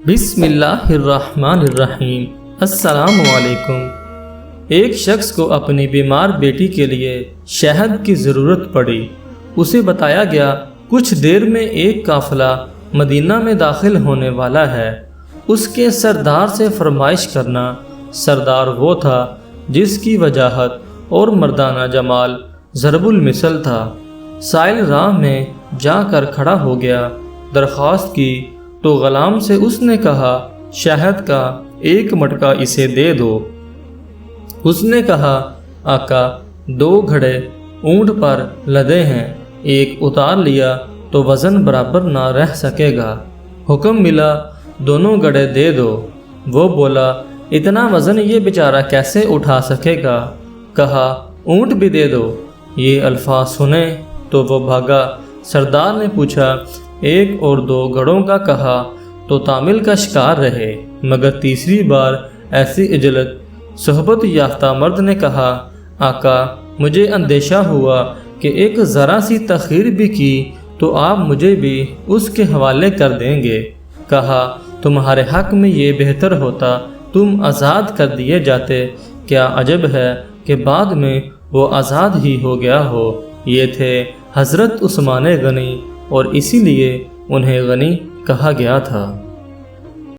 بسم اللہ الرحمن الرحیم۔ السلام علیکم۔ ایک شخص کو اپنی بیمار بیٹی کے لیے شہد کی ضرورت پڑی۔ اسے بتایا گیا کچھ دیر میں ایک قافلہ مدینہ میں داخل ہونے والا ہے۔ اس کے سردار سے فرمائش کرنا۔ سردار وہ تھا جس کی وجاہت اور مردانہ جمال ضرب المثل تھا۔ سائل راہ میں جا کر کھڑا ہو گیا، درخواست کی تو غلام سے اس نے کہا شہد کا ایک مٹکا اسے دے دو۔ اس نے کہا آقا 2 گھڑے اونٹ پر لدے ہیں، ایک اتار لیا تو وزن برابر نہ رہ سکے گا۔ حکم ملا دونوں گھڑے دے دو۔ وہ بولا اتنا وزن یہ بیچارہ کیسے اٹھا سکے گا؟ کہا اونٹ بھی دے دو۔ یہ الفاظ سنے تو وہ بھاگا۔ سردار نے پوچھا 1 اور 2 گھڑوں کا کہا تو تعمیل کا شکار رہے، مگر تیسری بار ایسی عجلت صحبت یافتہ مرد نے کہا آقا مجھے اندیشہ ہوا کہ ایک ذرا سی تاخیر بھی کی تو آپ مجھے بھی اس کے حوالے کر دیں گے۔ کہا تمہارے حق میں یہ بہتر ہوتا تم آزاد کر دیے جاتے، کیا عجب ہے کہ بعد میں وہ آزاد ہی ہو گیا ہو۔ یہ تھے حضرت عثمان غنی اور اسی لیے انہیں غنی کہا گیا تھا۔